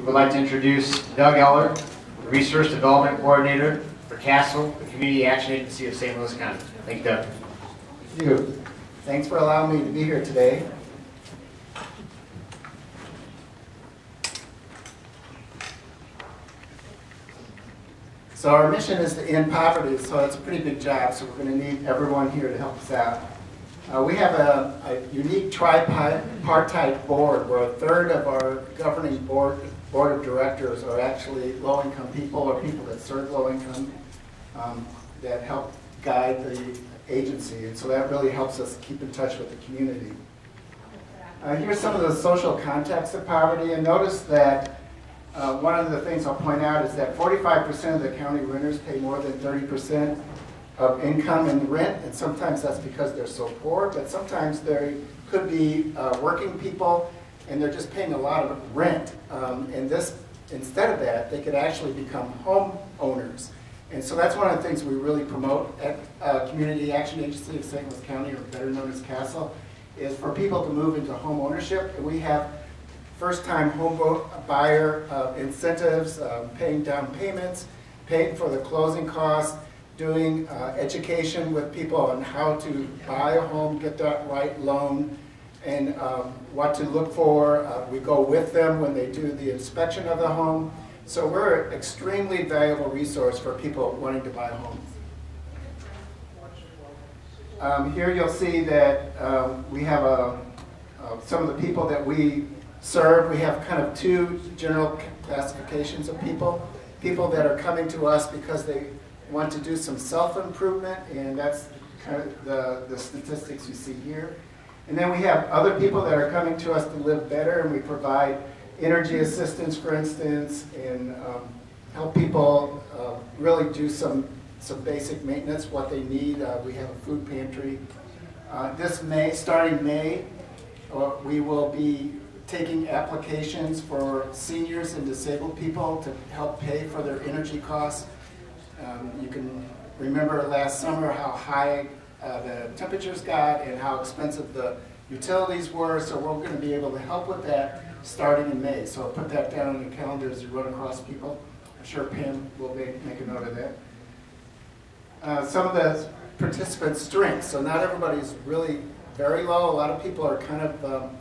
We would like to introduce Doug Eller, the Resource Development Coordinator for CAASTL, the Community Action Agency of St. Louis County. Thank you, Doug. Thank you. Thanks for allowing me to be here today. So our mission is to end poverty, so it's a pretty big job, so we're going to need everyone here to help us out. We have a unique tripartite board where a third of our governing board of directors are actually low-income people or people that serve low-income that help guide the agency, and so that really helps us keep in touch with the community. Here's some of the social context of poverty, and notice that one of the things I'll point out is that 45% of the county renters pay more than 30% of income in rent, and sometimes that's because they're so poor, but sometimes they could be working people and they're just paying a lot of rent. And this, instead of that, they could actually become homeowners. And so that's one of the things we really promote at Community Action Agency of St. Louis County, or better known as CAASTL, is for people to move into home ownership. And we have first-time home buyer incentives, paying down payments, paying for the closing costs, doing education with people on how to buy a home, get that right loan, and what to look for. We go with them when they do the inspection of the home. So we're an extremely valuable resource for people wanting to buy homes. Here you'll see that we have some of the people that we serve. We have kind of two general classifications of people. People that are coming to us because they want to do some self-improvement, and that's kind of the statistics you see here. And then we have other people that are coming to us to live better, and we provide energy assistance, for instance, and help people really do some basic maintenance, what they need. We have a food pantry. This May, starting May, we will be taking applications for seniors and disabled people to help pay for their energy costs. You can remember last summer how high the temperatures got and how expensive the utilities were, so we're going to be able to help with that starting in May. So I'll put that down on the calendar as you run across people. I'm sure Pam will make a note of that. Some of the participants' strengths. So not everybody's really very low. A lot of people are kind of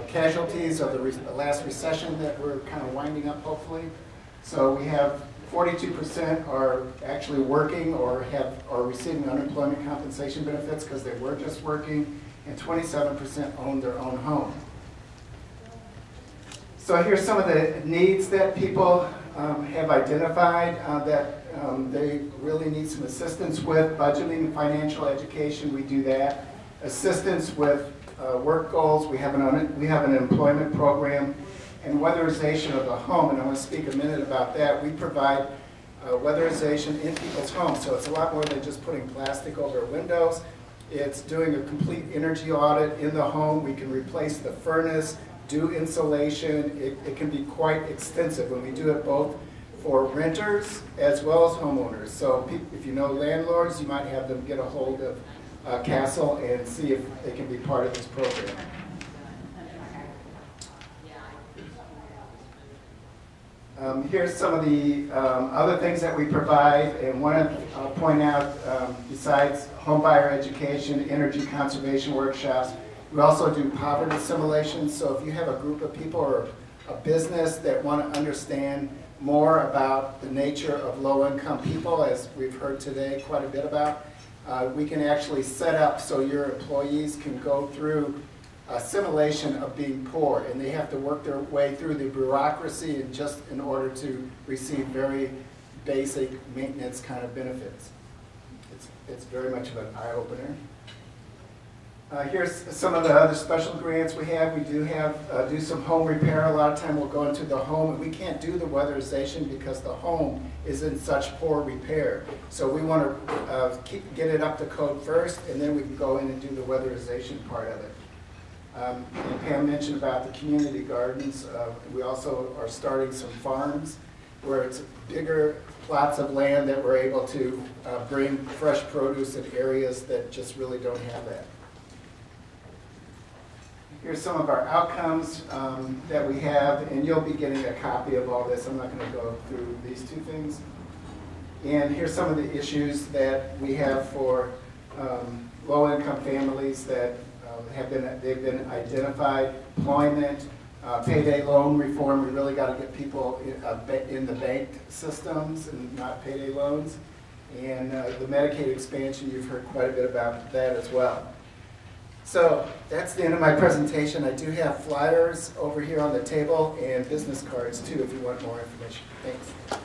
casualties of the last recession that we're kind of winding up, hopefully. So we have 42% are actually working or are receiving unemployment compensation benefits because they were just working, and 27% own their own home. So here's some of the needs that people have identified that they really need some assistance with. Budgeting, financial education, we do that. Assistance with work goals, we have an employment program, and weatherization of the home, and I want to speak a minute about that. We provide weatherization in people's homes, so it's a lot more than just putting plastic over windows. It's doing a complete energy audit in the home. We can replace the furnace, do insulation. It can be quite extensive when we do it both for renters as well as homeowners. So if you know landlords, you might have them get a hold of CAASTL and see if they can be part of this program. Here's some of the other things that we provide, and I'll point out, besides homebuyer education, energy conservation workshops, we also do poverty simulations. So if you have a group of people or a business that want to understand more about the nature of low-income people, as we've heard today quite a bit about, we can actually set up so your employees can go through a simulation of being poor, and they have to work their way through the bureaucracy and just in order to receive very basic maintenance kind of benefits. It's very much of an eye-opener. Here's some of the other special grants we have. We do some home repair. A lot of time we'll go into the home, and we can't do the weatherization because the home is in such poor repair. So we want to get it up to code first, and then we can go in and do the weatherization part of it. And Pam mentioned about the community gardens. We also are starting some farms where it's bigger plots of land that we're able to bring fresh produce in areas that just really don't have that. Here's some of our outcomes that we have, and you'll be getting a copy of all this. I'm not going to go through these two things. And here's some of the issues that we have for low-income families that they've been identified. Employment, payday loan reform. We really got to get people in the banked systems and not payday loans. And the Medicaid expansion, you've heard quite a bit about that as well. So that's the end of my presentation. I do have flyers over here on the table and business cards too if you want more information. Thanks.